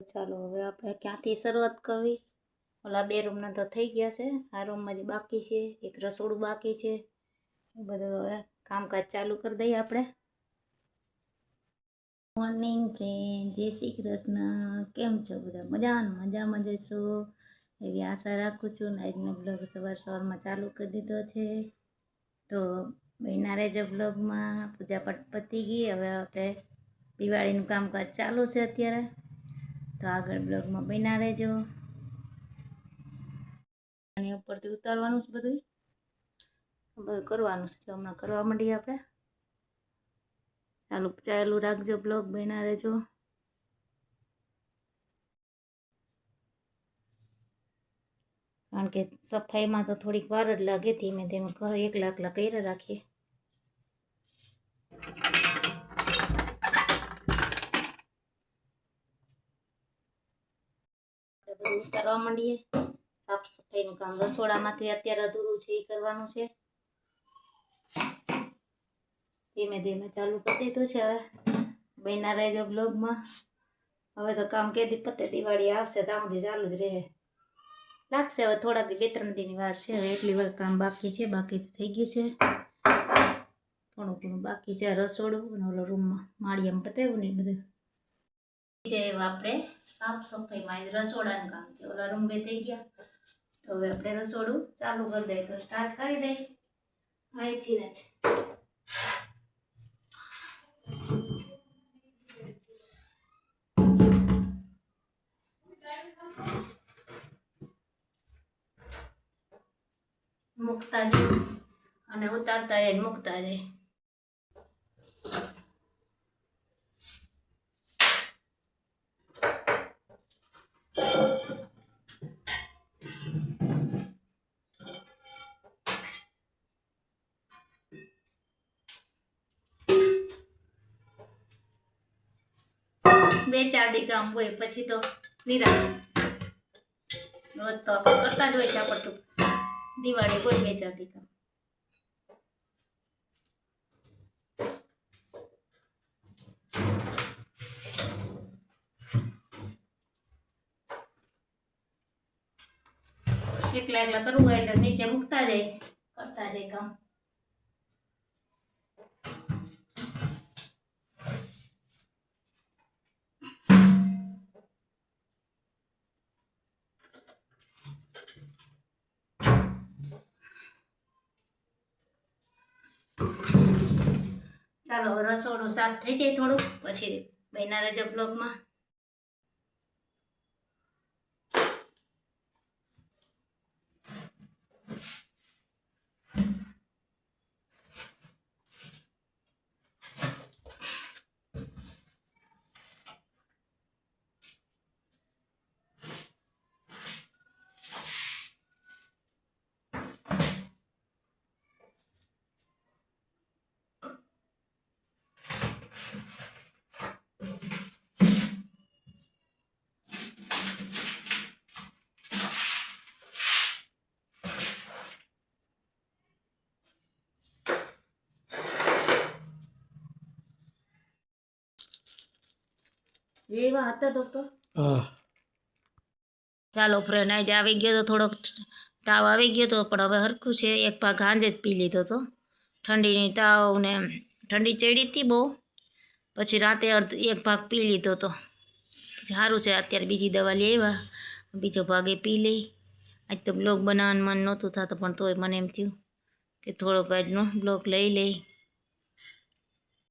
ચાલો હવે આપણે ક્યાંથી શરૂઆત કરવી? ઓલા 2 રૂમના તો થઈ ગયા છે, આ રૂમમાં જે બાકી છે, એક રસોડું બાકી છે. એ બધું હવે કામકાજ ચાલુ કરી દઈએ આપણે. મોર્નિંગ ફ્રેન્ડ, જય શ્રી કૃષ્ણ. કેમ છો બધા? મજામાં જશો એવી આશા રાખું છું. ને આજનો બ્લોગ સવારમાં ચાલુ કરી દીધો છે, તો બન્યા રહેજો બ્લોગમાં. પૂજાપાઠ પતી ગઈ, હવે આપણે દિવાળીનું કામકાજ ચાલુ છે અત્યારે, તો આગળ બ્લોગમાં બન્યા રહેજો. આની ઉપરથી ઉતારવાનું છે, બધું કરવાનું છે. હમણાં કરવા માંડીએ આપણે. ચાલુ રાખજો બ્લોગ, બન્યા રહેજો. કારણ કે સફાઈમાં તો થોડીક વાર જ લાગે, ધીમે ધીમે ઘર એકલા કર્યા રાખીએ. બધું ઉતારવા માંડીએ. સાફ સફાઈનું કામ રસોડામાંથી અત્યારે અધૂરું છે, એ કરવાનું છે. ધીમે ધીમે ચાલુ કરી દીધું છે. હવે બન્યા રહેજો બ્લોગમાં. હવે તો કામ કેદી પતે, દિવાળી આવશે ત્યાં સુધી ચાલુ જ રહે. લાગશે હવે થોડાક 2-3 દીની વાર છે. હવે એટલી વાર કામ બાકી છે, બાકી થઈ ગયું છે. થોડું ઘણું બાકી છે. રસોડું અને ઓલો રૂમમાં માળિયામાં પતાવ્યું ને બધું છે. આપણે સાફ સફાઈમાં રસોડાનું કામ છે. ઓલા રૂમ 2 થઈ ગયા, તો હવે આપણે રસોડું ચાલુ કરી દઈએ. તો સ્ટાર્ટ કરી દઈએ અહીંથી જ. મૂકતા જાય અને ઉતારતા જાય, મૂકતા જાય. બે ચાર દી કામ હોય પછી તો નિરાશ. રોજ તો આપણે કરતા જ હોય છે આપણું. દિવાળી કોઈ 2-4 દી કામ. એકલા કરવું હોય એટલે નીચે મૂકતા જાય, કરતા જાય કામ. ચાલો રસોડું સાફ થઈ જાય થોડું, પછી બન્યા રહેજો બ્લોગમાં. એવા હતા ડોક્ટર. ચાલો ફ્રેન્ડ, આજે આવી ગયો તો થોડોક તાવ આવી ગયો તો, પણ હવે હરખું છે. એક ભાગ હાંજે જ પી લીધો હતો. ઠંડીની તાવ ને ઠંડી ચડી હતી બહુ, પછી રાતે એક ભાગ પી લીધો હતો. સારું છે. અત્યારે બીજી દવા લઈ આવ્યા, બીજો ભાગ એ પી લઈ. આજ તો બ્લોગ બનાવવાનું મન નહોતું થતું, પણ તોય મને એમ થયું કે થોડોક આજનો બ્લોગ લઈ લઈ.